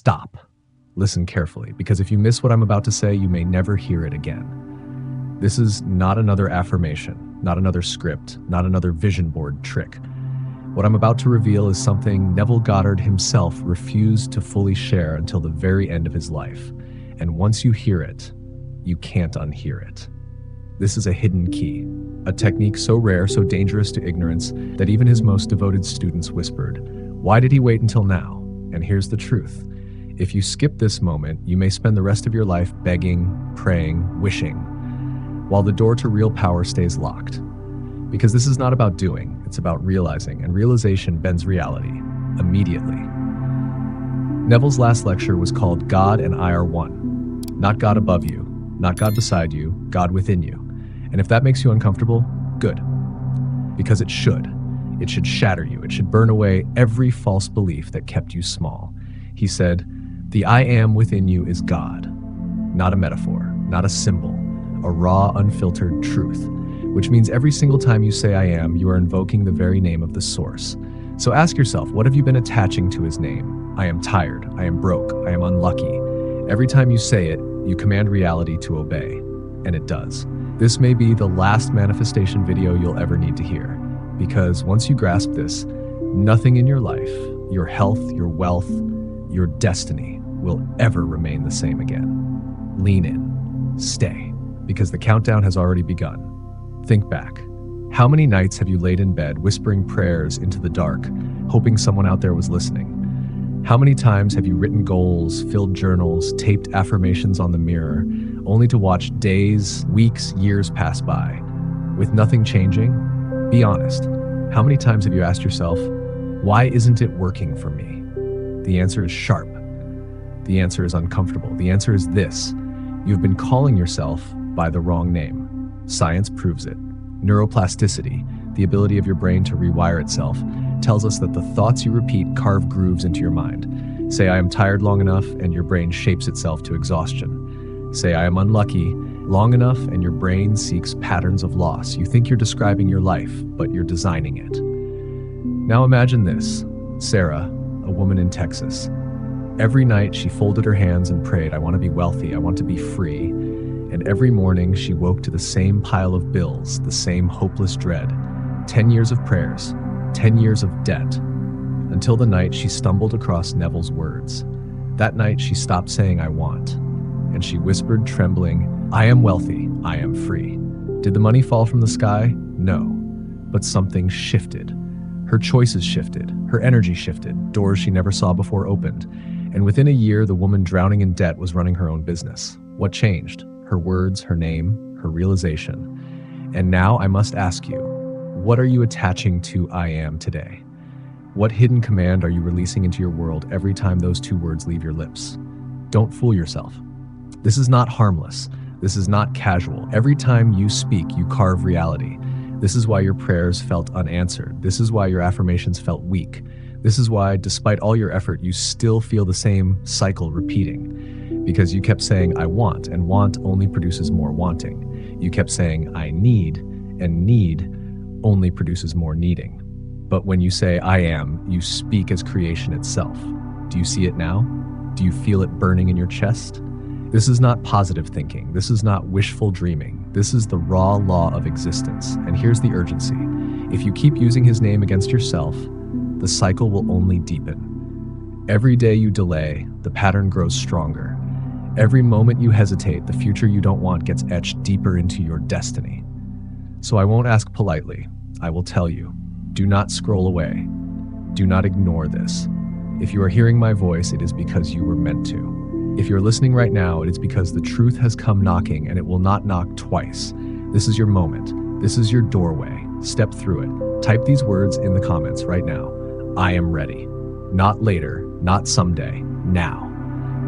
stop. Listen carefully, because if you miss what I'm about to say, you may never hear it again. This is not another affirmation, not another script, not another vision board trick. What I'm about to reveal is something Neville Goddard himself refused to fully share until the very end of his life. And once you hear it, you can't unhear it. This is a hidden key, a technique so rare, so dangerous to ignorance, that even his most devoted students whispered, "Why did he wait until now?" And here's the truth. If you skip this moment, you may spend the rest of your life begging, praying, wishing, while the door to real power stays locked. Because this is not about doing, it's about realizing, and realization bends reality, immediately. Neville's last lecture was called God and I Are One. Not God above you, not God beside you, God within you. And if that makes you uncomfortable, good. Because it should. It should shatter you. It should burn away every false belief that kept you small. He said, "The I am within you is God." Not a metaphor, not a symbol, a raw, unfiltered truth. Which means every single time you say I am, you are invoking the very name of the source. So ask yourself, what have you been attaching to his name? I am tired, I am broke, I am unlucky. Every time you say it, you command reality to obey, and it does. This may be the last manifestation video you'll ever need to hear, because once you grasp this, nothing in your life, your health, your wealth, your destiny will ever remain the same again. Lean in, stay, because the countdown has already begun. Think back. How many nights have you laid in bed whispering prayers into the dark, hoping someone out there was listening? How many times have you written goals, filled journals, taped affirmations on the mirror, only to watch days, weeks, years pass by? With nothing changing? Be honest. How many times have you asked yourself, why isn't it working for me? The answer is sharp. The answer is uncomfortable. The answer is this. You've been calling yourself by the wrong name. Science proves it. Neuroplasticity, the ability of your brain to rewire itself, tells us that the thoughts you repeat carve grooves into your mind. Say I am tired long enough and your brain shapes itself to exhaustion. Say I am unlucky long enough and your brain seeks patterns of loss. You think you're describing your life, but you're designing it. Now imagine this. Sarah, a woman in Texas. Every night she folded her hands and prayed, I want to be wealthy, I want to be free. And every morning she woke to the same pile of bills, the same hopeless dread. 10 years of prayers, 10 years of debt, until the night she stumbled across Neville's words. That night she stopped saying I want, and she whispered, trembling, I am wealthy, I am free. Did the money fall from the sky? No, but something shifted. Her choices shifted, her energy shifted, doors she never saw before opened. And within a year, the woman drowning in debt was running her own business. What changed? Her words, her name, her realization. And now I must ask you, what are you attaching to I am today? What hidden command are you releasing into your world every time those two words leave your lips? Don't fool yourself. This is not harmless. This is not casual. Every time you speak, you carve reality. This is why your prayers felt unanswered. This is why your affirmations felt weak. This is why, despite all your effort, you still feel the same cycle repeating. Because you kept saying, I want, and want only produces more wanting. You kept saying, I need, and need only produces more needing. But when you say, I am, you speak as creation itself. Do you see it now? Do you feel it burning in your chest? This is not positive thinking. This is not wishful dreaming. This is the raw law of existence. And here's the urgency. If you keep using his name against yourself, the cycle will only deepen. Every day you delay, the pattern grows stronger. Every moment you hesitate, the future you don't want gets etched deeper into your destiny. So I won't ask politely. I will tell you, do not scroll away. Do not ignore this. If you are hearing my voice, it is because you were meant to. If you're listening right now, it is because the truth has come knocking and it will not knock twice. This is your moment. This is your doorway. Step through it. Type these words in the comments right now. I am ready. Not later, not someday, now.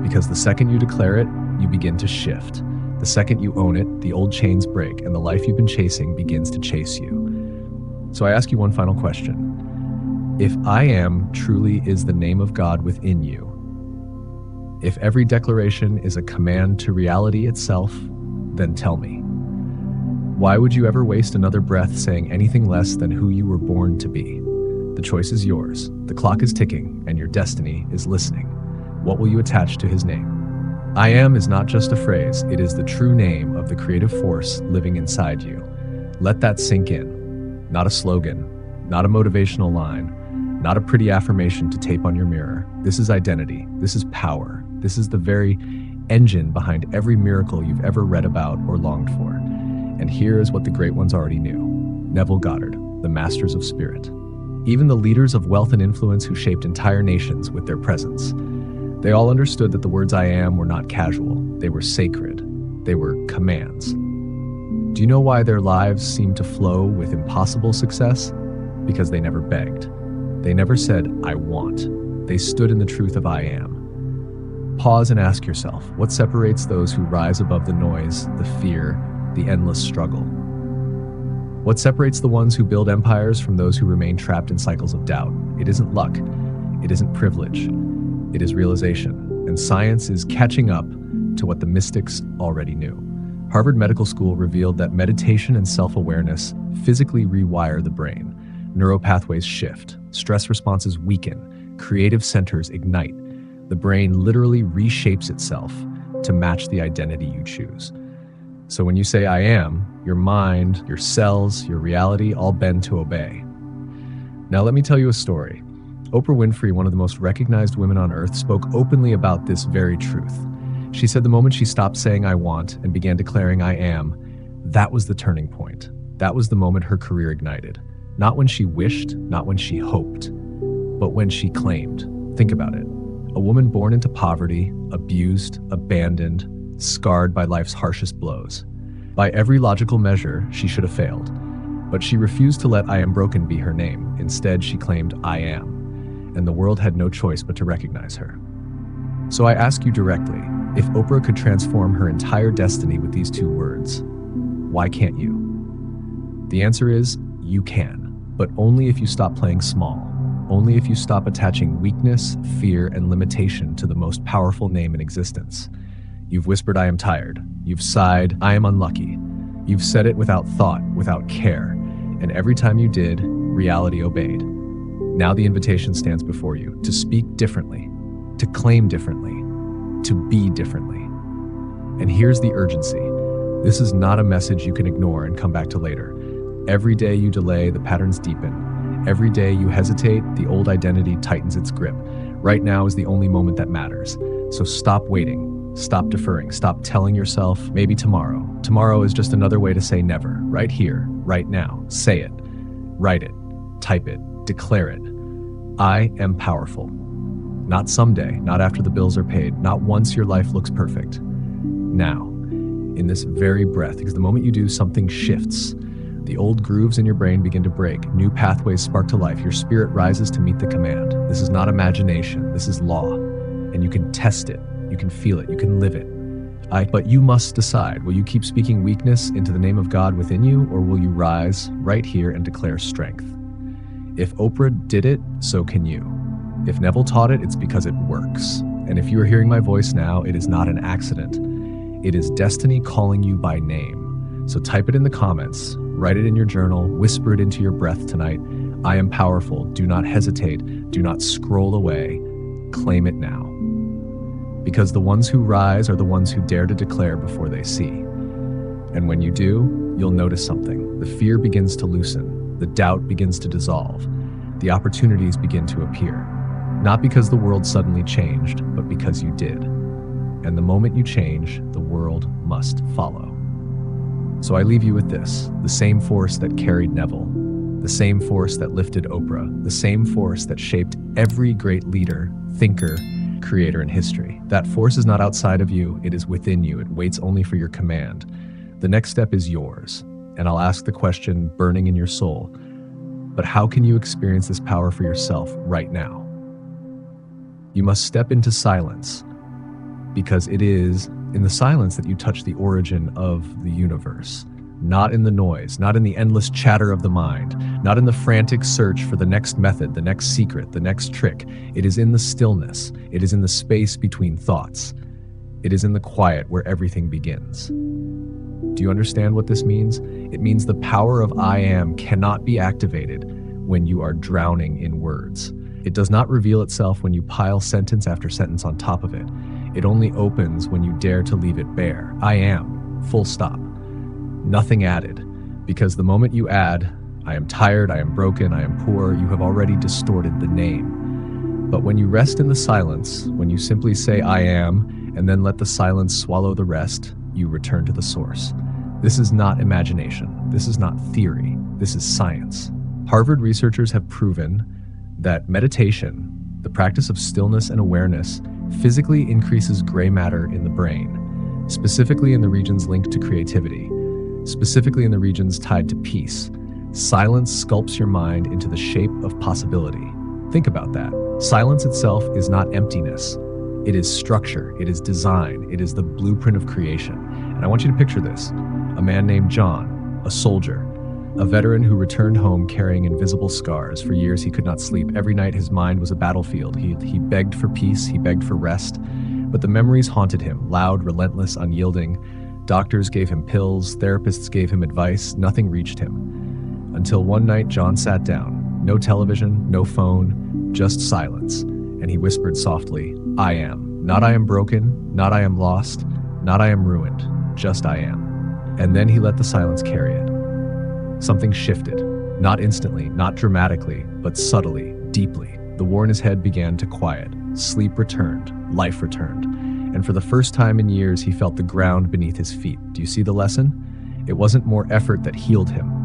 Because the second you declare it, you begin to shift. The second you own it, the old chains break and the life you've been chasing begins to chase you. So I ask you one final question. If I am truly is the name of God within you, if every declaration is a command to reality itself, then tell me, why would you ever waste another breath saying anything less than who you were born to be? The choice is yours. The clock is ticking and your destiny is listening. What will you attach to his name? I am is not just a phrase, it is the true name of the creative force living inside you. Let that sink in. Not a slogan, not a motivational line, not a pretty affirmation to tape on your mirror. This is identity. This is power. This is the very engine behind every miracle you've ever read about or longed for. And here is what the great ones already knew. Neville Goddard, the masters of spirit. Even the leaders of wealth and influence who shaped entire nations with their presence. They all understood that the words I am were not casual. They were sacred. They were commands. Do you know why their lives seemed to flow with impossible success? Because they never begged. They never said, I want. They stood in the truth of I am. Pause and ask yourself, what separates those who rise above the noise, the fear, the endless struggle? What separates the ones who build empires from those who remain trapped in cycles of doubt? It isn't luck. It isn't privilege. It is realization. And science is catching up to what the mystics already knew. Harvard Medical School revealed that meditation and self-awareness physically rewire the brain. Neuropathways shift, stress responses weaken, creative centers ignite. The brain literally reshapes itself to match the identity you choose. So when you say I am, your mind, your cells, your reality all bend to obey. Now let me tell you a story. Oprah Winfrey, one of the most recognized women on earth, spoke openly about this very truth. She said the moment she stopped saying I want and began declaring I am, that was the turning point. That was the moment her career ignited. Not when she wished, not when she hoped, but when she claimed. Think about it. A woman born into poverty, abused, abandoned, scarred by life's harshest blows. By every logical measure, she should have failed. But she refused to let I am broken be her name. Instead, she claimed I am. And the world had no choice but to recognize her. So I ask you directly, if Oprah could transform her entire destiny with these two words, why can't you? The answer is, you can, but only if you stop playing small. Only if you stop attaching weakness, fear, and limitation to the most powerful name in existence. You've whispered, I am tired. You've sighed, I am unlucky. You've said it without thought, without care. And every time you did, reality obeyed. Now the invitation stands before you to speak differently, to claim differently, to be differently. And here's the urgency. This is not a message you can ignore and come back to later. Every day you delay, the patterns deepen. Every day you hesitate, the old identity tightens its grip. Right now is the only moment that matters. So stop waiting. Stop deferring. Stop telling yourself, maybe tomorrow. Tomorrow is just another way to say never. Right here, right now. Say it. Write it. Type it. Declare it. I am powerful. Not someday, not after the bills are paid, not once your life looks perfect. Now, in this very breath, because the moment you do, something shifts. The old grooves in your brain begin to break. New pathways spark to life. Your spirit rises to meet the command. This is not imagination. This is law. And you can test it. You can feel it. You can live it. But you must decide. Will you keep speaking weakness into the name of God within you, or will you rise right here and declare strength? If Oprah did it, so can you. If Neville taught it, it's because it works. And if you are hearing my voice now, it is not an accident. It is destiny calling you by name. So type it in the comments, write it in your journal, whisper it into your breath tonight. I am powerful. Do not hesitate. Do not scroll away. Claim it now. Because the ones who rise are the ones who dare to declare before they see. And when you do, you'll notice something. The fear begins to loosen. The doubt begins to dissolve. The opportunities begin to appear. Not because the world suddenly changed, but because you did. And the moment you change, the world must follow. So I leave you with this, the same force that carried Neville, the same force that lifted Oprah, the same force that shaped every great leader, thinker, creator in history. That force is not outside of you, it is within you. It waits only for your command. The next step is yours, and I'll ask the question burning in your soul, but how can you experience this power for yourself right now? You must step into silence, because it is in the silence that you touch the origin of the universe. Not in the noise, not in the endless chatter of the mind, not in the frantic search for the next method, the next secret, the next trick. It is in the stillness. It is in the space between thoughts. It is in the quiet where everything begins. Do you understand what this means? It means the power of I am cannot be activated when you are drowning in words. It does not reveal itself when you pile sentence after sentence on top of it. It only opens when you dare to leave it bare. I am, full stop. Nothing added. Because the moment you add, I am tired, I am broken, I am poor, you have already distorted the name. But when you rest in the silence, when you simply say I am, and then let the silence swallow the rest, you return to the source. This is not imagination. This is not theory. This is science. Harvard researchers have proven that meditation, the practice of stillness and awareness, physically increases gray matter in the brain, specifically in the regions linked to creativity, specifically in the regions tied to peace. Silence sculpts your mind into the shape of possibility. Think about that. Silence itself is not emptiness. It is structure. It is design. It is the blueprint of creation. And I want you to picture this. A man named John, a soldier, a veteran who returned home carrying invisible scars. For years, he could not sleep. Every night, his mind was a battlefield. He begged for peace. He begged for rest. But the memories haunted him, loud, relentless, unyielding. Doctors gave him pills. Therapists gave him advice. Nothing reached him. Until one night, John sat down. No television, no phone, just silence. And he whispered softly, I am. Not I am broken, not I am lost, not I am ruined, just I am. And then he let the silence carry it. Something shifted, not instantly, not dramatically, but subtly, deeply. The war in his head began to quiet. Sleep returned, life returned. And for the first time in years, he felt the ground beneath his feet. Do you see the lesson? It wasn't more effort that healed him.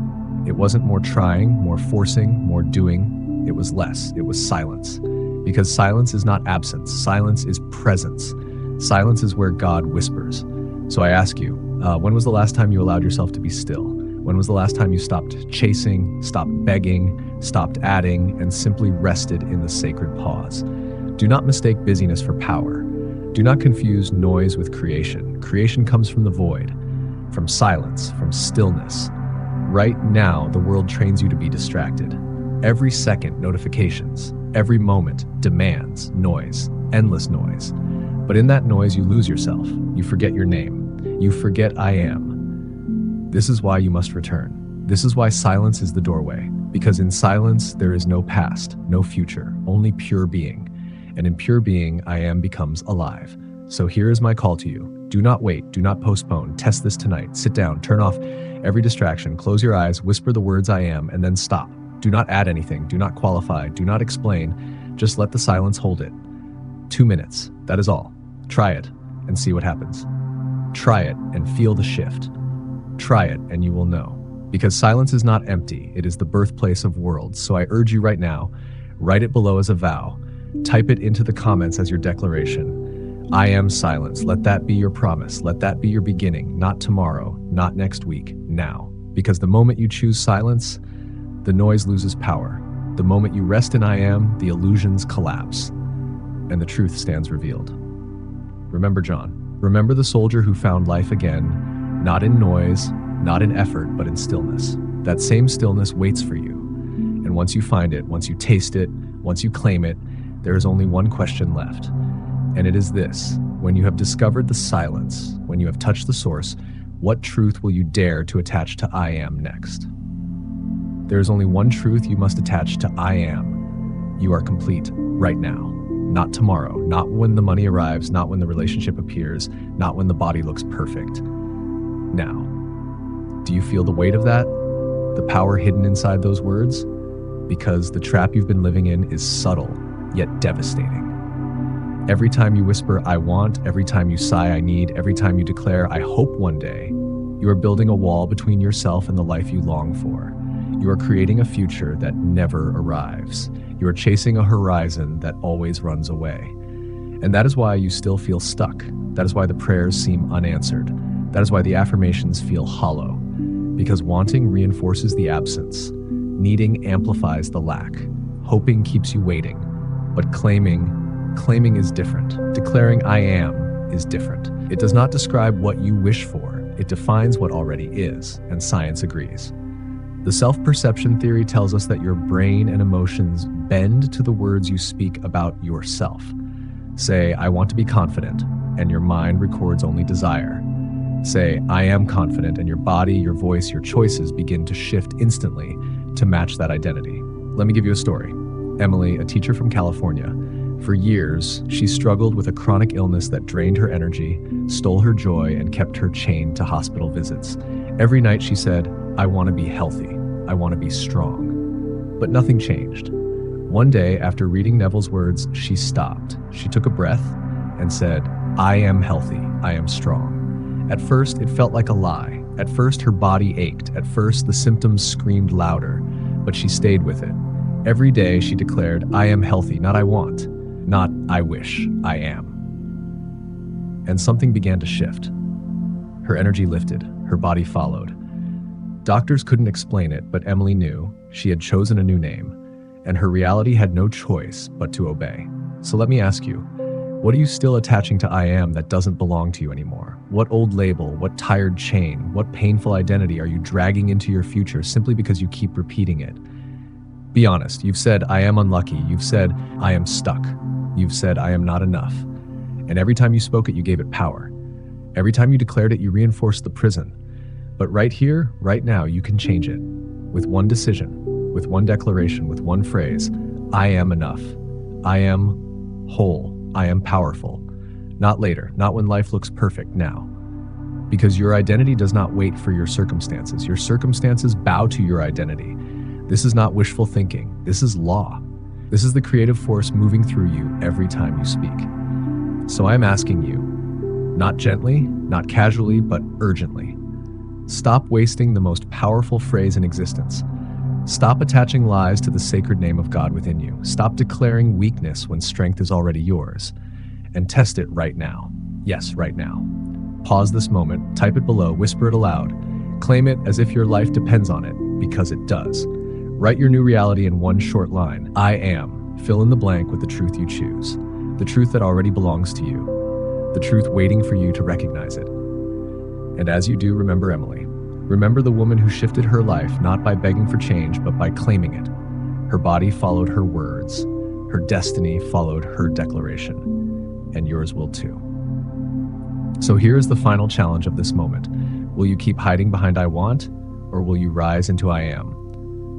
It wasn't more trying, more forcing, more doing. It was less. It was silence. Because silence is not absence. Silence is presence. Silence is where God whispers. So I ask you, when was the last time you allowed yourself to be still? When was the last time you stopped chasing, stopped begging, stopped adding, and simply rested in the sacred pause? Do not mistake busyness for power. Do not confuse noise with creation. Creation comes from the void, from silence, from stillness. Right now, the world trains you to be distracted. Every second, notifications. Every moment, demands, noise, endless noise. But in that noise, you lose yourself. You forget your name. You forget I am. This is why you must return. This is why silence is the doorway. Because in silence, there is no past, no future, only pure being. And in pure being, I am becomes alive. So here is my call to you. Do not wait. Do not postpone. Test this tonight. Sit down. Turn off every distraction. Close your eyes. Whisper the words I am, and then stop. Do not add anything. Do not qualify. Do not explain. Just let the silence hold it. 2 minutes. That is all. Try it and see what happens. Try it and feel the shift. Try it and you will know. Because silence is not empty. It is the birthplace of worlds. So I urge you right now, write it below as a vow. Type it into the comments as your declaration. I am silence. Let that be your promise. Let that be your beginning. Not tomorrow, not next week, now. Because the moment you choose silence, the noise loses power. The moment you rest in I am, the illusions collapse. And the truth stands revealed. Remember John. Remember the soldier who found life again, not in noise, not in effort, but in stillness. That same stillness waits for you. And once you find it, once you taste it, once you claim it, there is only one question left. And it is this: when you have discovered the silence, when you have touched the source, what truth will you dare to attach to I am next? There is only one truth you must attach to I am. You are complete right now. Not tomorrow, not when the money arrives, not when the relationship appears, not when the body looks perfect. Now, do you feel the weight of that? The power hidden inside those words? Because the trap you've been living in is subtle, yet devastating. Every time you whisper, I want, every time you sigh, I need, every time you declare, I hope one day, you are building a wall between yourself and the life you long for. You are creating a future that never arrives. You are chasing a horizon that always runs away. And that is why you still feel stuck. That is why the prayers seem unanswered. That is why the affirmations feel hollow. Because wanting reinforces the absence. Needing amplifies the lack. Hoping keeps you waiting. But claiming is different. Declaring I am is different. It does not describe what you wish for. It defines what already is, and science agrees. The self-perception theory tells us that your brain and emotions bend to the words you speak about yourself. Say, I want to be confident, and your mind records only desire. Say, I am confident, and your body, your voice, your choices begin to shift instantly to match that identity. Let me give you a story. Emily, a teacher from California. For years, she struggled with a chronic illness that drained her energy, stole her joy, and kept her chained to hospital visits. Every night she said, "I want to be healthy. I want to be strong." But nothing changed. One day, after reading Neville's words, she stopped. She took a breath and said, "I am healthy. I am strong." At first, it felt like a lie. At first, her body ached. At first, the symptoms screamed louder. But she stayed with it. Every day, she declared, "I am healthy, not I want. Not I wish, I am." And something began to shift. Her energy lifted. Her body followed. Doctors couldn't explain it, but Emily knew. She had chosen a new name, and her reality had no choice but to obey. So let me ask you, what are you still attaching to I am that doesn't belong to you anymore? What old label, what tired chain, what painful identity are you dragging into your future simply because you keep repeating it? Be honest. You've said, "I am unlucky." You've said, "I am stuck." You've said, "I am not enough." And every time you spoke it, you gave it power. Every time you declared it, you reinforced the prison. But right here, right now, you can change it. With one decision, with one declaration, with one phrase, "I am enough. I am whole. I am powerful." Not later, not when life looks perfect, now. Because your identity does not wait for your circumstances. Your circumstances bow to your identity. This is not wishful thinking. This is law. This is the creative force moving through you every time you speak. So I'm asking you, not gently, not casually, but urgently, stop wasting the most powerful phrase in existence. Stop attaching lies to the sacred name of God within you. Stop declaring weakness when strength is already yours. And test it right now. Yes, right now. Pause this moment, type it below, whisper it aloud. Claim it as if your life depends on it, because it does. Write your new reality in one short line. I am. Fill in the blank with the truth you choose. The truth that already belongs to you. The truth waiting for you to recognize it. And as you do, remember Emily. Remember the woman who shifted her life not by begging for change, but by claiming it. Her body followed her words. Her destiny followed her declaration. And yours will too. So here is the final challenge of this moment. Will you keep hiding behind I want, or will you rise into I am?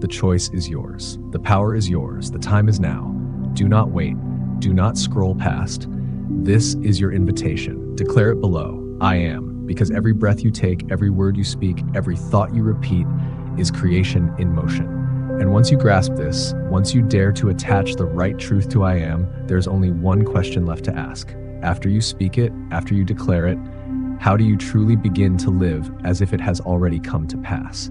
The choice is yours. The power is yours. The time is now. Do not wait. Do not scroll past. This is your invitation. Declare it below. I am. Because every breath you take, every word you speak, every thought you repeat is creation in motion. And once you grasp this, once you dare to attach the right truth to I am, there's only one question left to ask. After you speak it, after you declare it, how do you truly begin to live as if it has already come to pass?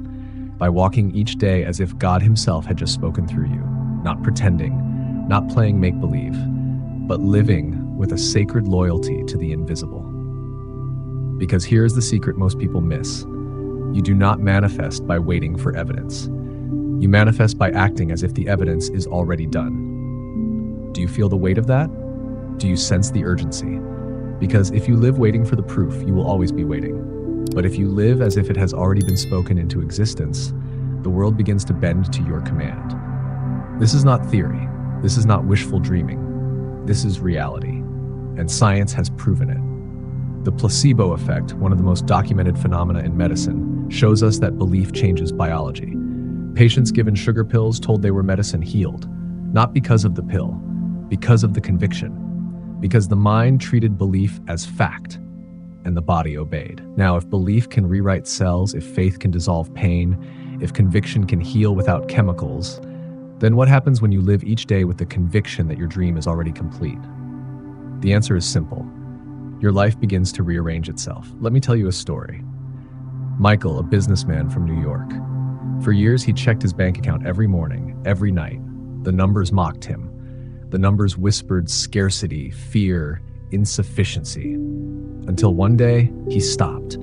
By walking each day as if God Himself had just spoken through you, not pretending, not playing make-believe, but living with a sacred loyalty to the invisible. Because here is the secret most people miss. You do not manifest by waiting for evidence. You manifest by acting as if the evidence is already done. Do you feel the weight of that? Do you sense the urgency? Because if you live waiting for the proof, you will always be waiting. But if you live as if it has already been spoken into existence, the world begins to bend to your command. This is not theory. This is not wishful dreaming. This is reality. And science has proven it. The placebo effect, one of the most documented phenomena in medicine, shows us that belief changes biology. Patients given sugar pills told they were medicine healed, not because of the pill, because of the conviction. Because the mind treated belief as fact, and the body obeyed. Now, if belief can rewrite cells, if faith can dissolve pain, if conviction can heal without chemicals, then what happens when you live each day with the conviction that your dream is already complete? The answer is simple. Your life begins to rearrange itself. Let me tell you a story. Michael, a businessman from New York. For years, he checked his bank account every morning, every night. The numbers mocked him. The numbers whispered scarcity, fear, insufficiency. Until one day, he stopped.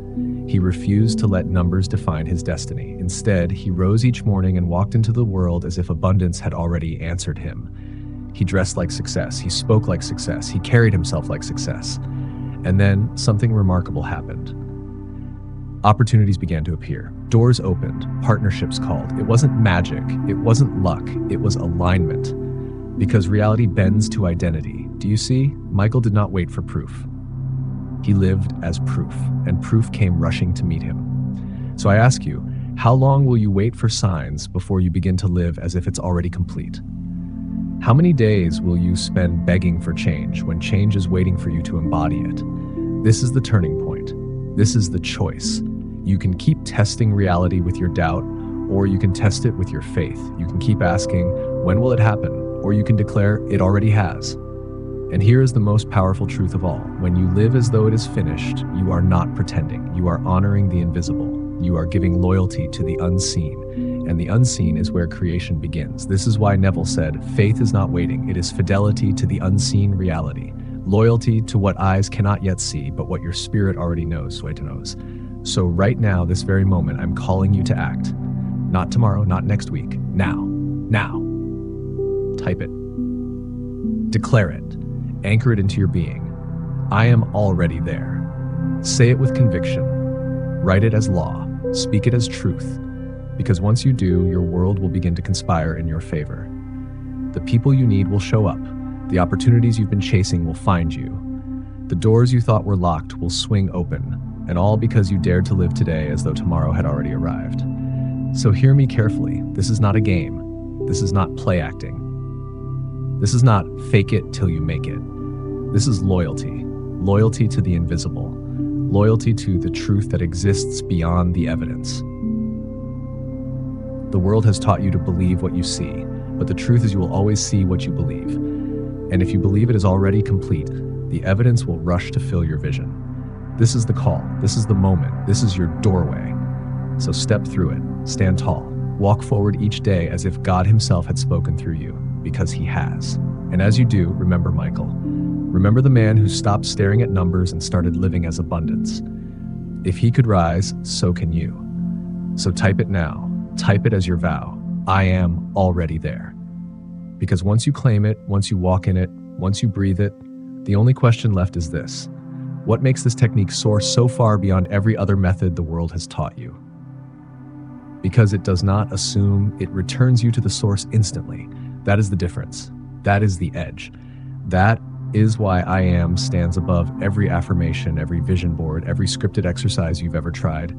He refused to let numbers define his destiny. Instead, he rose each morning and walked into the world as if abundance had already answered him. He dressed like success. He spoke like success. He carried himself like success. And then something remarkable happened. Opportunities began to appear. Doors opened. Partnerships called. It wasn't magic. It wasn't luck. It was alignment. Because reality bends to identity. Do you see? Michael did not wait for proof. He lived as proof, and proof came rushing to meet him. So I ask you, how long will you wait for signs before you begin to live as if it's already complete? How many days will you spend begging for change when change is waiting for you to embody it? This is the turning point. This is the choice. You can keep testing reality with your doubt, or you can test it with your faith. You can keep asking, when will it happen? Or you can declare, it already has. And here is the most powerful truth of all. When you live as though it is finished, you are not pretending. You are honoring the invisible. You are giving loyalty to the unseen. And the unseen is where creation begins. This is why Neville said, faith is not waiting. It is fidelity to the unseen reality. Loyalty to what eyes cannot yet see, but what your spirit already knows, knows. So right now, this very moment, I'm calling you to act. Not tomorrow, not next week. Now. Now. Type it. Declare it. Anchor it into your being. I am already there. Say it with conviction. Write it as law. Speak it as truth. Because once you do, your world will begin to conspire in your favor. The people you need will show up. The opportunities you've been chasing will find you. The doors you thought were locked will swing open, and all because you dared to live today as though tomorrow had already arrived. So hear me carefully. This is not a game. This is not play acting. This is not fake it till you make it. This is loyalty. Loyalty to the invisible. Loyalty to the truth that exists beyond the evidence. The world has taught you to believe what you see, but the truth is you will always see what you believe. And if you believe it is already complete, the evidence will rush to fill your vision. This is the call. This is the moment. This is your doorway. So step through it. Stand tall. Walk forward each day as if God himself had spoken through you, because he has. And as you do, remember Michael. Remember the man who stopped staring at numbers and started living as abundance. If he could rise, so can you. So type it now. Type it as your vow. I am already there. Because once you claim it, once you walk in it, once you breathe it, the only question left is this. What makes this technique soar so far beyond every other method the world has taught you? Because it does not assume, it returns you to the source instantly. That is the difference. That is the edge. That is why I Am stands above every affirmation, every vision board, every scripted exercise you've ever tried.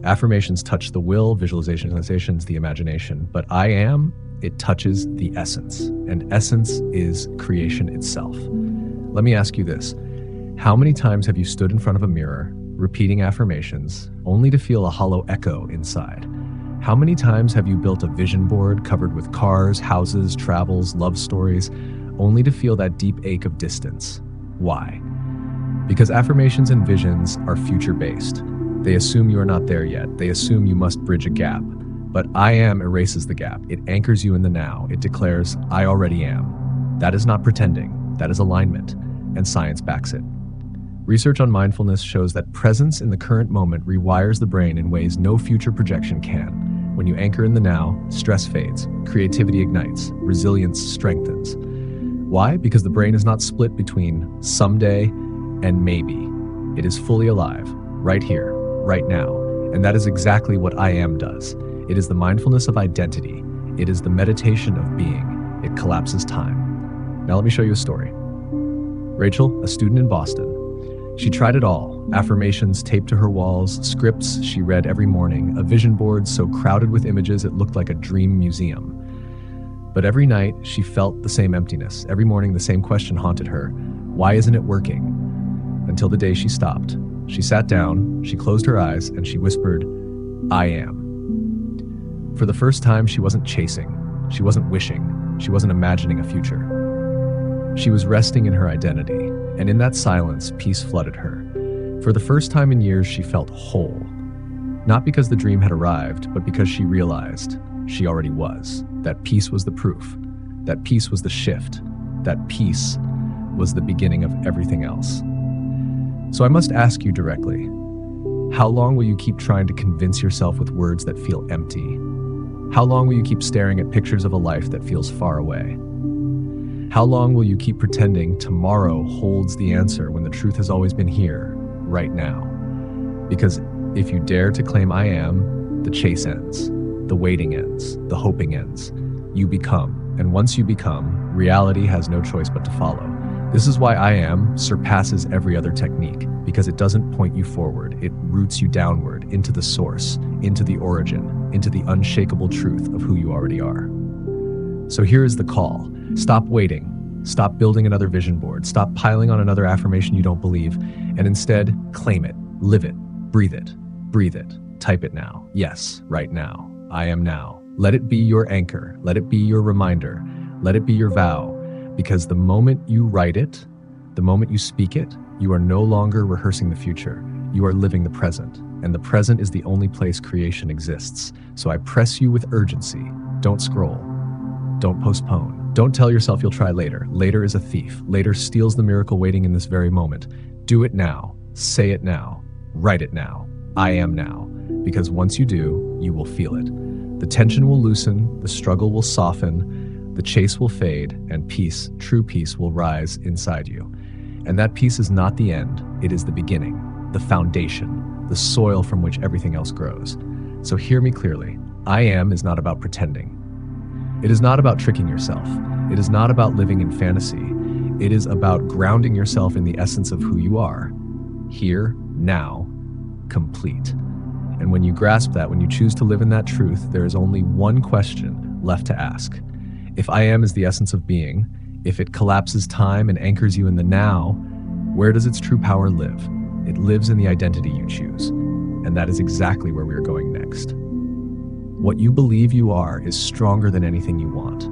Affirmations touch the will, visualizations, the imagination, but I Am, it touches the essence, and essence is creation itself. Let me ask you this. How many times have you stood in front of a mirror, repeating affirmations, only to feel a hollow echo inside? How many times have you built a vision board covered with cars, houses, travels, love stories, only to feel that deep ache of distance? Why? Because affirmations and visions are future-based. They assume you are not there yet. They assume you must bridge a gap. But I Am erases the gap. It anchors you in the now. It declares, I already am. That is not pretending. That is alignment. And science backs it. Research on mindfulness shows that presence in the current moment rewires the brain in ways no future projection can. When you anchor in the now, stress fades, creativity ignites, resilience strengthens. Why? Because the brain is not split between someday and maybe. It is fully alive, right here, right now. And that is exactly what I Am does. It is the mindfulness of identity. It is the meditation of being. It collapses time. Now let me show you a story. Rachel, a student in Boston. She tried it all. Affirmations taped to her walls, scripts she read every morning, a vision board so crowded with images it looked like a dream museum. But every night she felt the same emptiness. Every morning the same question haunted her. Why isn't it working? Until the day she stopped. She sat down, she closed her eyes, and she whispered, I am. For the first time, she wasn't chasing. She wasn't wishing. She wasn't imagining a future. She was resting in her identity. And in that silence, peace flooded her. For the first time in years, she felt whole. Not because the dream had arrived, but because she realized she already was. That peace was the proof. That peace was the shift. That peace was the beginning of everything else. So I must ask you directly, how long will you keep trying to convince yourself with words that feel empty? How long will you keep staring at pictures of a life that feels far away? How long will you keep pretending tomorrow holds the answer when the truth has always been here, right now? Because if you dare to claim I Am, the chase ends, the waiting ends, the hoping ends. You become, and once you become, reality has no choice but to follow. This is why I Am surpasses every other technique, because it doesn't point you forward, it roots you downward, into the source, into the origin, into the unshakable truth of who you already are. So here is the call. Stop waiting. Stop building another vision board. Stop piling on another affirmation you don't believe, and instead claim it, live it, breathe it, breathe it. Type it now. Yes, right now. I am now. Let it be your anchor. Let it be your reminder. Let it be your vow. Because the moment you write it, the moment you speak it, you are no longer rehearsing the future. You are living the present. And the present is the only place creation exists. So I press you with urgency. Don't scroll. Don't postpone. Don't tell yourself you'll try later. Later is a thief. Later steals the miracle waiting in this very moment. Do it now. Say it now. Write it now. I am now. Because once you do, you will feel it. The tension will loosen, the struggle will soften, the chase will fade, and peace, true peace, will rise inside you. And that peace is not the end, it is the beginning, the foundation, the soil from which everything else grows. So hear me clearly. I am is not about pretending. It is not about tricking yourself. It is not about living in fantasy. It is about grounding yourself in the essence of who you are. Here, now, complete. And when you grasp that, when you choose to live in that truth, there is only one question left to ask. If I am is the essence of being, if it collapses time and anchors you in the now, where does its true power live? It lives in the identity you choose. And that is exactly where we are going next. What you believe you are is stronger than anything you want.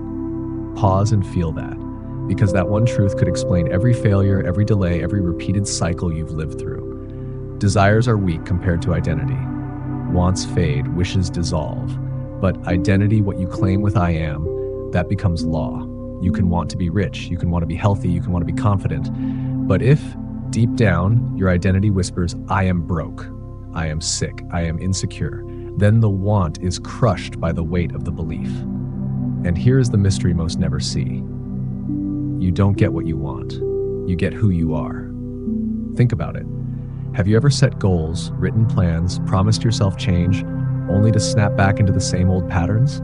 Pause and feel that, because that one truth could explain every failure, every delay, every repeated cycle you've lived through. Desires are weak compared to identity. Wants fade, wishes dissolve. But identity, what you claim with I am, that becomes law. You can want to be rich, you can want to be healthy, you can want to be confident. But if, deep down, your identity whispers, I am broke, I am sick, I am insecure, then the want is crushed by the weight of the belief. And here is the mystery most never see. You don't get what you want. You get who you are. Think about it. Have you ever set goals, written plans, promised yourself change, only to snap back into the same old patterns?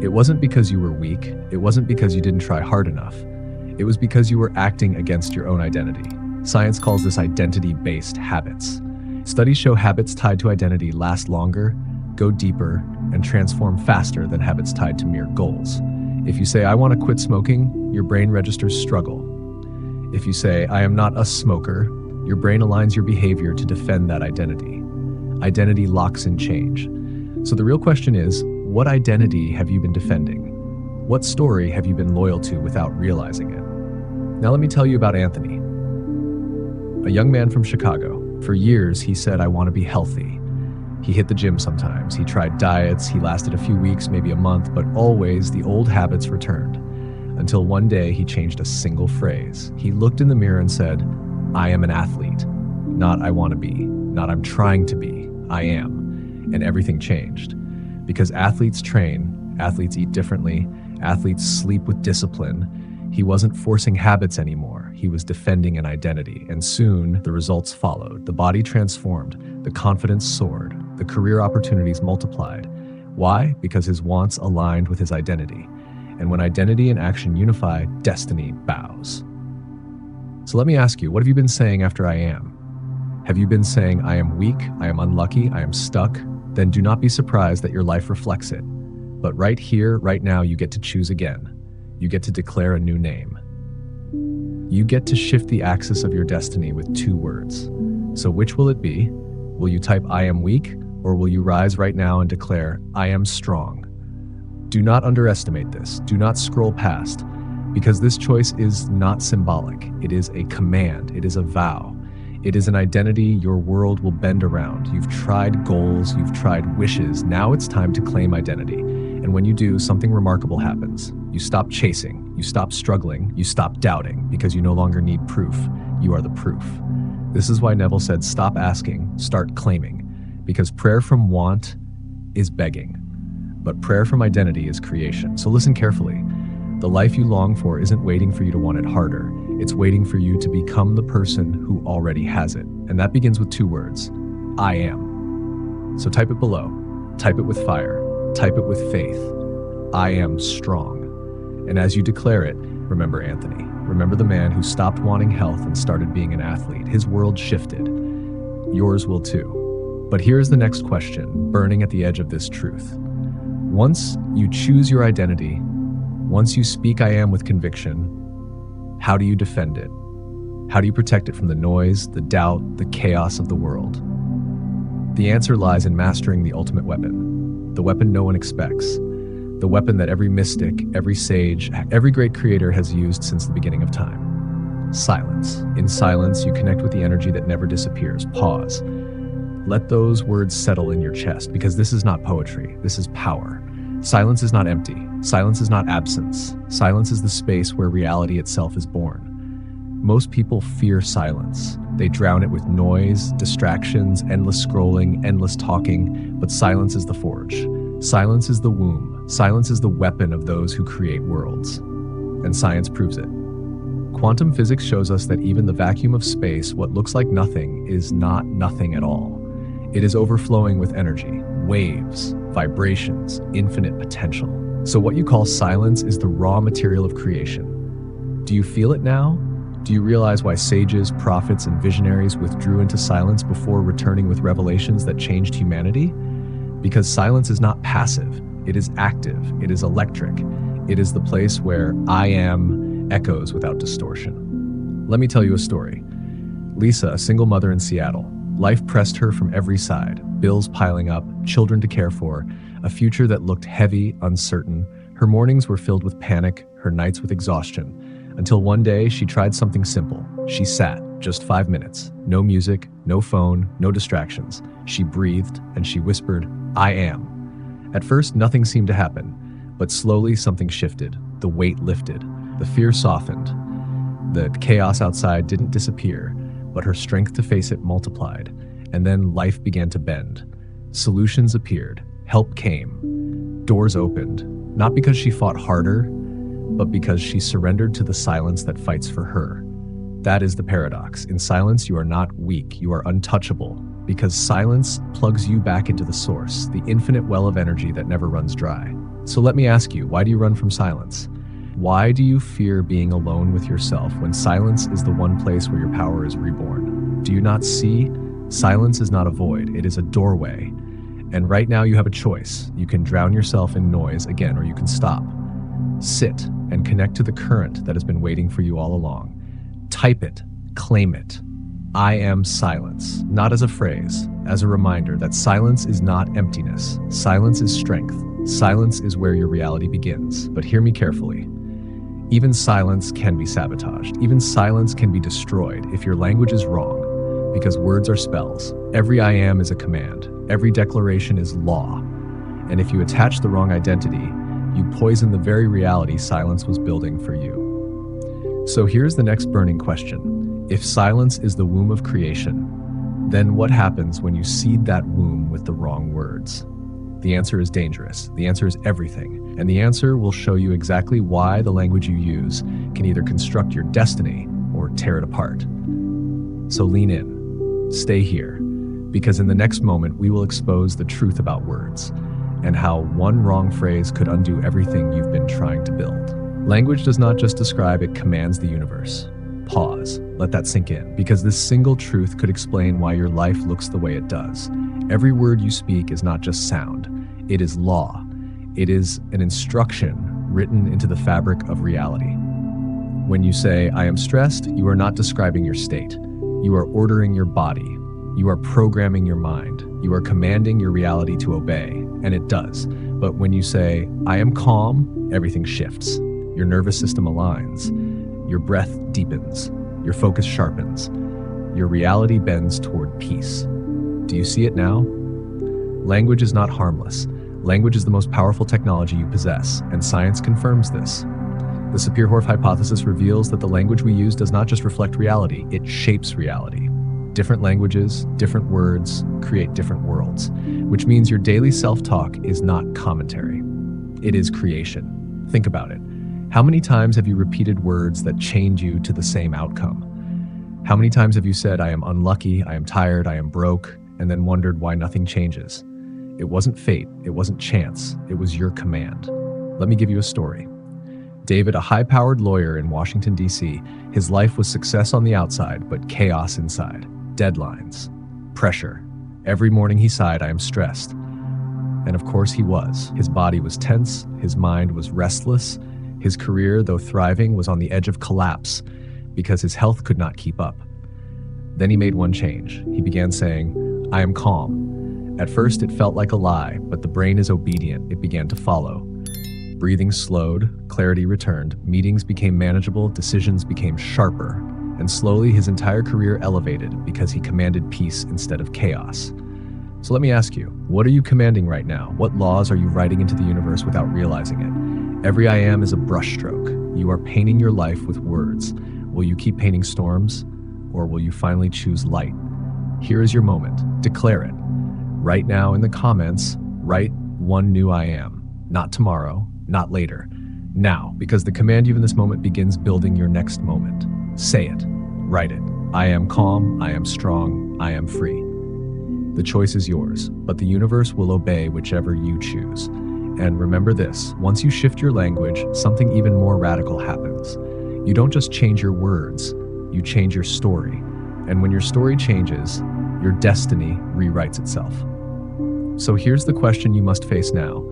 It wasn't because you were weak. It wasn't because you didn't try hard enough. It was because you were acting against your own identity. Science calls this identity-based habits. Studies show habits tied to identity last longer, go deeper, and transform faster than habits tied to mere goals. If you say, I want to quit smoking, your brain registers struggle. If you say, I am not a smoker, your brain aligns your behavior to defend that identity. Identity locks in change. So the real question is, what identity have you been defending? What story have you been loyal to without realizing it? Now let me tell you about Anthony, a young man from Chicago. For years, he said, I want to be healthy. He hit the gym sometimes. He tried diets. He lasted a few weeks, maybe a month, but always the old habits returned. Until one day, he changed a single phrase. He looked in the mirror and said, I am an athlete. Not I want to be. Not I'm trying to be. I am. And everything changed. Because athletes train, athletes eat differently, athletes sleep with discipline. He wasn't forcing habits anymore. He was defending an identity. And soon, the results followed. The body transformed. The confidence soared. The career opportunities multiplied. Why? Because his wants aligned with his identity. And when identity and action unify, destiny bows. So let me ask you, what have you been saying after I am? Have you been saying, I am weak, I am unlucky, I am stuck? Then do not be surprised that your life reflects it. But right here, right now, you get to choose again. You get to declare a new name. You get to shift the axis of your destiny with 2 words. So which will it be? Will you type I am weak, or will you rise right now and declare I am strong? Do not underestimate this. Do not scroll past, because this choice is not symbolic. It is a command. It is a vow. It is an identity your world will bend around. You've tried goals, you've tried wishes. Now it's time to claim identity. And when you do, something remarkable happens. You stop chasing, you stop struggling, you stop doubting, because you no longer need proof. You are the proof. This is why Neville said, stop asking, start claiming. Because prayer from want is begging, but prayer from identity is creation. So listen carefully. The life you long for isn't waiting for you to want it harder. It's waiting for you to become the person who already has it. And that begins with 2 words, I am. So type it below. Type it with fire. Type it with faith. I am strong. And as you declare it, remember Anthony. Remember the man who stopped wanting health and started being an athlete. His world shifted. Yours will too. But here's the next question, burning at the edge of this truth. Once you choose your identity, Once you speak I am with conviction, how do you defend it? How do you protect it from the noise, the doubt, the chaos of the world? The answer lies in mastering the ultimate weapon, the weapon no one expects, the weapon that every mystic, every sage, every great creator has used since the beginning of time. Silence. In silence, you connect with the energy that never disappears. Pause. Let those words settle in your chest, because this is not poetry, this is power. Silence is not empty. Silence is not absence. Silence is the space where reality itself is born. Most people fear silence. They drown it with noise, distractions, endless scrolling, endless talking, but silence is the forge. Silence is the womb. Silence is the weapon of those who create worlds. And science proves it. Quantum physics shows us that even the vacuum of space, what looks like nothing, is not nothing at all. It is overflowing with energy, waves, vibrations, infinite potential. So what you call silence is the raw material of creation. Do you feel it now? Do you realize why sages, prophets, and visionaries withdrew into silence before returning with revelations that changed humanity? Because silence is not passive, it is active, it is electric. It is the place where I am echoes without distortion. Let me tell you a story. Lisa, a single mother in Seattle. Life pressed her from every side, bills piling up, children to care for, a future that looked heavy, uncertain. Her mornings were filled with panic, her nights with exhaustion, until one day she tried something simple. She sat, just 5 minutes, no music, no phone, no distractions. She breathed and she whispered, I am. At first, nothing seemed to happen, but slowly something shifted. The weight lifted, the fear softened. The chaos outside didn't disappear, but her strength to face it multiplied, and then life began to bend. Solutions appeared, help came, doors opened, not because she fought harder, but because she surrendered to the silence that fights for her. That is the paradox. In silence, you are not weak, you are untouchable, because silence plugs you back into the source, the infinite well of energy that never runs dry. So let me ask you, why do you run from silence? Why do you fear being alone with yourself when silence is the one place where your power is reborn? Do you not see? Silence is not a void, it is a doorway. And right now you have a choice. You can drown yourself in noise again, or you can stop. Sit and connect to the current that has been waiting for you all along. Type it, claim it. I am silence, not as a phrase, as a reminder that silence is not emptiness. Silence is strength. Silence is where your reality begins. But hear me carefully. Even silence can be sabotaged. Even silence can be destroyed if your language is wrong, because words are spells. Every I am is a command. Every declaration is law. And if you attach the wrong identity, you poison the very reality silence was building for you. So here's the next burning question. If silence is the womb of creation, then what happens when you seed that womb with the wrong words? The answer is dangerous. The answer is everything. And the answer will show you exactly why the language you use can either construct your destiny or tear it apart. So lean in, stay here, because in the next moment we will expose the truth about words and how one wrong phrase could undo everything you've been trying to build. Language does not just describe, it commands the universe. Pause, let that sink in, because this single truth could explain why your life looks the way it does. Every word you speak is not just sound, it is law. It is an instruction written into the fabric of reality. When you say, I am stressed, you are not describing your state. You are ordering your body. You are programming your mind. You are commanding your reality to obey, and it does. But when you say, I am calm, everything shifts. Your nervous system aligns. Your breath deepens. Your focus sharpens. Your reality bends toward peace. Do you see it now? Language is not harmless. Language is the most powerful technology you possess, and science confirms this. The Sapir-Whorf hypothesis reveals that the language we use does not just reflect reality, it shapes reality. Different languages, different words, create different worlds, which means your daily self-talk is not commentary. It is creation. Think about it. How many times have you repeated words that chained you to the same outcome? How many times have you said, I am unlucky, I am tired, I am broke, and then wondered why nothing changes? It wasn't fate, it wasn't chance, it was your command. Let me give you a story. David, a high-powered lawyer in Washington, D.C., his life was success on the outside, but chaos inside. Deadlines, pressure. Every morning he sighed, I am stressed. And of course he was. His body was tense, his mind was restless, His career, though thriving, was on the edge of collapse because his health could not keep up. Then he made one change. He began saying, "I am calm." At first, it felt like a lie, but the brain is obedient. It began to follow. Breathing slowed, clarity returned, meetings became manageable, decisions became sharper, and slowly his entire career elevated because he commanded peace instead of chaos. So let me ask you, what are you commanding right now? What laws are you writing into the universe without realizing it? Every I am is a brushstroke. You are painting your life with words. Will you keep painting storms, or will you finally choose light? Here is your moment. Declare it. Right now in the comments, write one new I am. Not tomorrow, not later. Now, because the command you have in this moment begins building your next moment. Say it. Write it. I am calm. I am strong. I am free. The choice is yours, but the universe will obey whichever you choose. And remember this, once you shift your language, something even more radical happens. You don't just change your words, you change your story. And when your story changes, your destiny rewrites itself. So here's the question you must face now.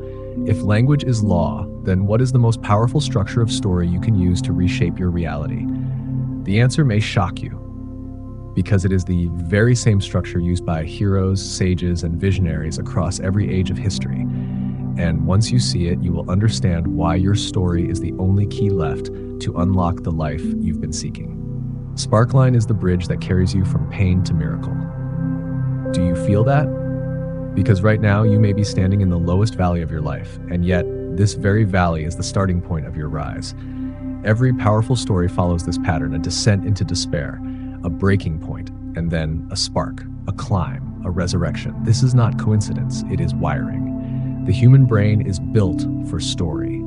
If language is law, then what is the most powerful structure of story you can use to reshape your reality? The answer may shock you, because it is the very same structure used by heroes, sages, and visionaries across every age of history. And once you see it, you will understand why your story is the only key left to unlock the life you've been seeking. Sparkline is the bridge that carries you from pain to miracle. Do you feel that? Because right now you may be standing in the lowest valley of your life, and yet this very valley is the starting point of your rise. Every powerful story follows this pattern: a descent into despair, a breaking point, and then a spark, a climb, a resurrection. This is not coincidence, it is wiring. The human brain is built for story.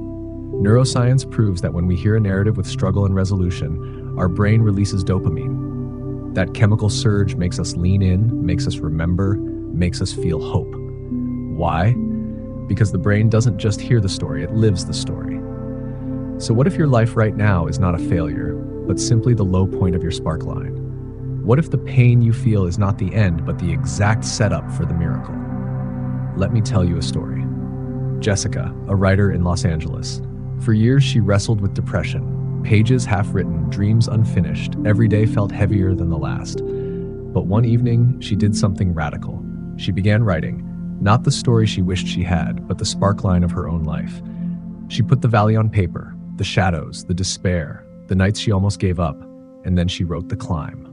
Neuroscience proves that when we hear a narrative with struggle and resolution, our brain releases dopamine. That chemical surge makes us lean in, makes us remember, makes us feel hope. Why? Because the brain doesn't just hear the story, it lives the story. So what if your life right now is not a failure, but simply the low point of your spark line? What if the pain you feel is not the end, but the exact setup for the miracle? Let me tell you a story. Jessica, a writer in Los Angeles. For years, she wrestled with depression. Pages half written, dreams unfinished. Every day felt heavier than the last. But one evening, she did something radical. She began writing, not the story she wished she had, but the sparkline of her own life. She put the valley on paper, the shadows, the despair, the nights she almost gave up, and then she wrote the climb.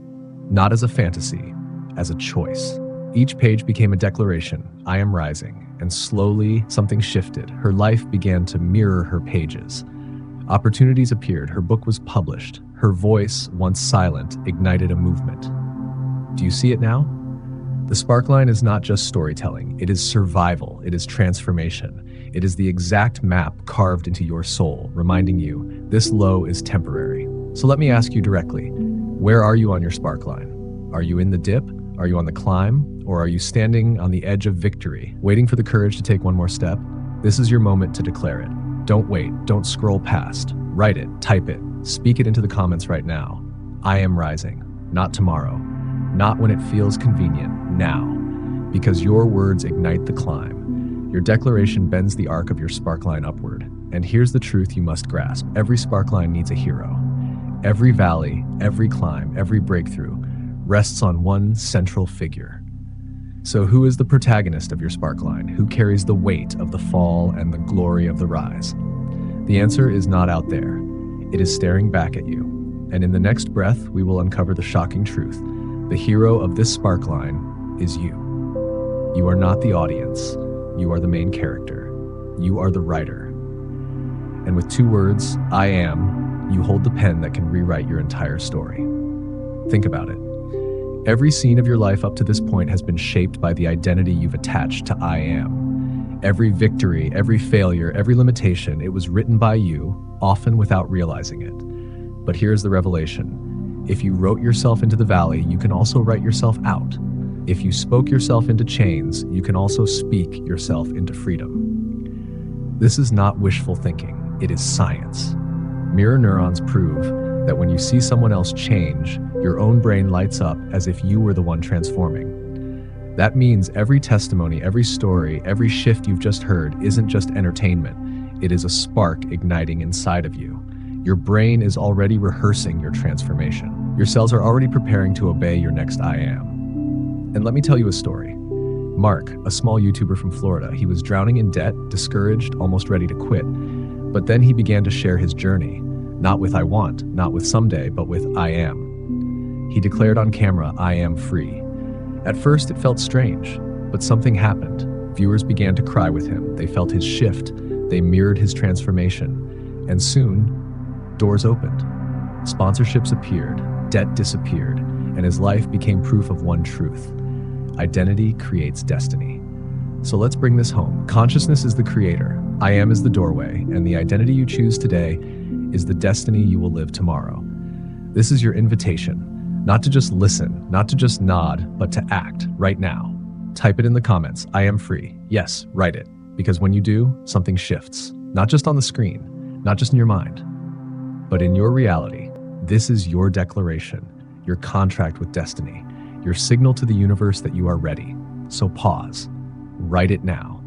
Not as a fantasy, as a choice. Each page became a declaration, I am rising, and slowly something shifted. Her life began to mirror her pages. Opportunities appeared, her book was published. Her voice, once silent, ignited a movement. Do you see it now? The sparkline is not just storytelling, it is survival, it is transformation. It is the exact map carved into your soul, reminding you this low is temporary. So let me ask you directly, where are you on your sparkline? Are you in the dip? Are you on the climb? Or are you standing on the edge of victory, waiting for the courage to take one more step? This is your moment to declare it. Don't wait, don't scroll past. Write it, type it, speak it into the comments right now. I am rising, not tomorrow. Not when it feels convenient, now. Because your words ignite the climb. Your declaration bends the arc of your sparkline upward. And here's the truth you must grasp. Every sparkline needs a hero. Every valley, every climb, every breakthrough rests on one central figure. So who is the protagonist of your sparkline? Who carries the weight of the fall and the glory of the rise? The answer is not out there. It is staring back at you. And in the next breath, we will uncover the shocking truth. The hero of this sparkline is you. You are not the audience. You are the main character. You are the writer. And with two words, I am, you hold the pen that can rewrite your entire story. Think about it. Every scene of your life up to this point has been shaped by the identity you've attached to I am. Every victory, every failure, every limitation, it was written by you, often without realizing it. But here's the revelation. If you wrote yourself into the valley, you can also write yourself out. If you spoke yourself into chains, you can also speak yourself into freedom. This is not wishful thinking, it is science. Mirror neurons prove that when you see someone else change, your own brain lights up as if you were the one transforming. That means every testimony, every story, every shift you've just heard isn't just entertainment. It is a spark igniting inside of you. Your brain is already rehearsing your transformation. Your cells are already preparing to obey your next I am. And let me tell you a story. Mark, a small YouTuber from Florida, he was drowning in debt, discouraged, almost ready to quit. But then he began to share his journey, not with I want, not with someday, but with I am. He declared on camera, I am free. At first, it felt strange, but something happened. Viewers began to cry with him. They felt his shift. They mirrored his transformation. And soon, doors opened. Sponsorships appeared, debt disappeared, and his life became proof of one truth. Identity creates destiny. So let's bring this home. Consciousness is the creator. I am is the doorway, and the identity you choose today is the destiny you will live tomorrow. This is your invitation, not to just listen, not to just nod, but to act right now. Type it in the comments. I am free. Yes, write it. Because when you do, something shifts. Not just on the screen, not just in your mind, but in your reality. This is your declaration, your contract with destiny, your signal to the universe that you are ready. So pause. Write it now.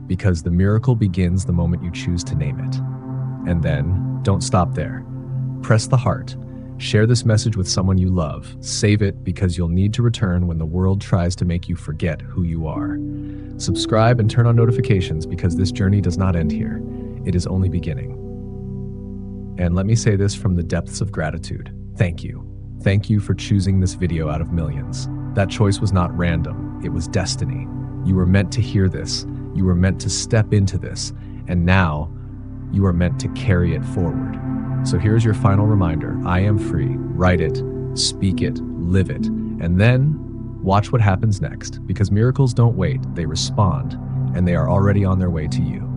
Because the miracle begins the moment you choose to name it. And then, don't stop there. Press the heart. Share this message with someone you love. Save it because you'll need to return when the world tries to make you forget who you are. Subscribe and turn on notifications because this journey does not end here. It is only beginning. And let me say this from the depths of gratitude. Thank you. Thank you for choosing this video out of millions. That choice was not random. It was destiny. You were meant to hear this. You were meant to step into this. And now, you are meant to carry it forward. So here's your final reminder. I am free. Write it, speak it, live it, and then watch what happens next, because miracles don't wait, they respond, and they are already on their way to you.